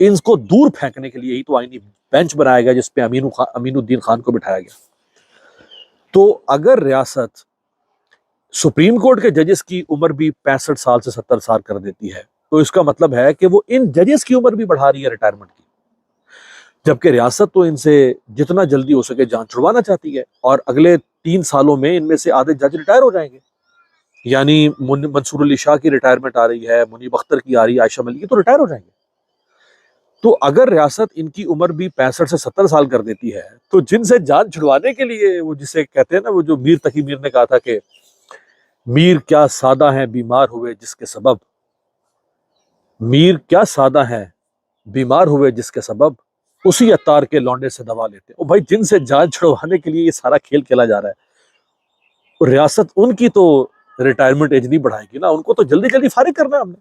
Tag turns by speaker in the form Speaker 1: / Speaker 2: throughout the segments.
Speaker 1: इनको दूर फेंकने के लिए ही तो आईनी बेंच बनाया गया जिसपे अमीनुद्दीन खान को बिठाया गया। तो अगर रियासत सुप्रीम कोर्ट के जजेस की उम्र भी 65 साल से 70 साल कर देती है, तो इसका मतलब है कि वो इन जजेस की उम्र भी बढ़ा रही है रिटायरमेंट की, जबकि रियासत तो इनसे जितना जल्दी हो सके जान छुड़वाना चाहती है। और अगले 3 सालों में इनमें से आधे जज रिटायर हो जाएंगे। यानी मंसूर अली शाह की रिटायरमेंट आ रही है, मुनीब अख्तर की आ रही है, आयशा मलिक की, तो रिटायर हो जाएंगे। तो अगर रियासत इनकी उम्र भी 65 से 70 साल कर देती है, तो जिनसे जान छुड़वाने के लिए, वो जिसे कहते हैं ना, वो जो मीर तकी मीर ने कहा था कि मीर क्या सादा है बीमार हुए जिसके सबब, मीर क्या सादा है बीमार हुए जिसके सबब, उसी अत्तार के लौंडे से दवा लेते। ओ भाई, जिनसे जान छुड़वाने के लिए ये सारा खेल खेला जा रहा है, और रियासत उनकी तो रिटायरमेंट एज नहीं बढ़ाएगी ना, उनको तो जल्दी जल्दी फारिग करना है हमने।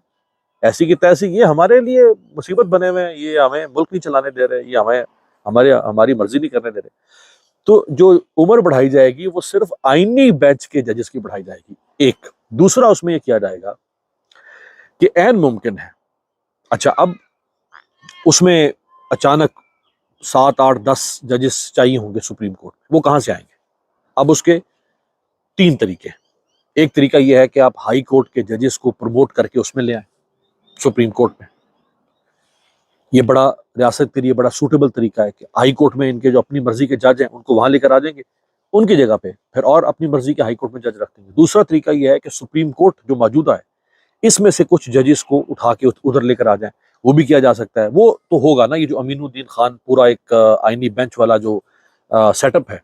Speaker 1: ऐसी की तैसी ये हमारे लिए मुसीबत बने हुए हैं, ये हमें मुल्क नहीं चलाने दे रहे, ये हमें हमारी मर्जी नहीं करने दे रहे। तो जो उम्र बढ़ाई जाएगी वो सिर्फ आईनी बेंच के जजेस की बढ़ाई जाएगी, एक। दूसरा, उसमें यह किया जाएगा कि ऐन मुमकिन है, अच्छा अब उसमें अचानक 7, 8, 10 जजेस चाहिए होंगे सुप्रीम कोर्ट में, वो कहां से आएंगे? अब उसके 3 तरीके। एक तरीका यह है कि आप हाई कोर्ट के जजेस को प्रमोट करके उसमें ले आए सुप्रीम कोर्ट में। ये बड़ा रियासत के लिए बड़ा सूटेबल तरीका है कि हाई कोर्ट में इनके जो अपनी मर्जी के जज हैं उनको वहां लेकर आ जाएंगे, उनकी जगह पे फिर और अपनी मर्जी के हाई कोर्ट में जज रख देंगे। दूसरा तरीका यह है कि सुप्रीम कोर्ट जो मौजूदा है, इसमें से कुछ जजेस को उठा के उधर लेकर आ जाए, वो भी किया जा सकता है। वो तो होगा ना, ये जो अमीनुद्दीन खान पूरा एक आईनी बेंच वाला जो सेटअप है,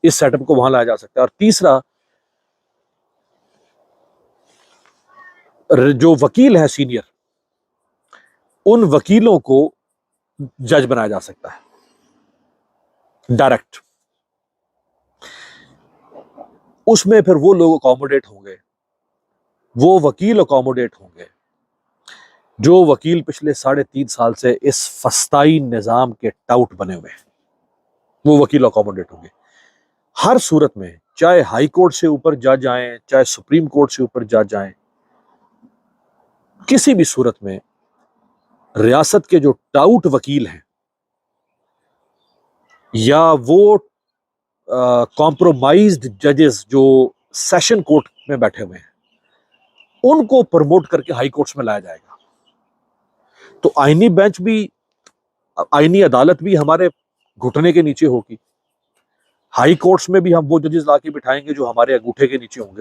Speaker 1: इस सेटअप को वहां लाया जा सकता है। और तीसरा, जो वकील है सीनियर, उन वकीलों को जज बनाया जा सकता है डायरेक्ट। उसमें फिर वो लोग अकोमोडेट होंगे, वो वकील अकोमोडेट होंगे जो वकील पिछले 3.5 साल से इस फस्ताई निजाम के टाउट बने हुए हैं, वो वकील अकोमोडेट होंगे। हर सूरत में, चाहे हाई कोर्ट से ऊपर जज आए, चाहे सुप्रीम कोर्ट से ऊपर जज आए, किसी भी सूरत में रियासत के जो टाउट वकील हैं या वो कॉम्प्रोमाइज्ड जजेस जो सेशन कोर्ट में बैठे हुए हैं, उनको प्रमोट करके हाई कोर्ट्स में लाया जाएगा। तो आईनी बेंच भी, आईनी अदालत भी हमारे घुटने के नीचे होगी। हाई कोर्ट्स में भी हम वो जजेस लाके बिठाएंगे जो हमारे अंगूठे के नीचे होंगे।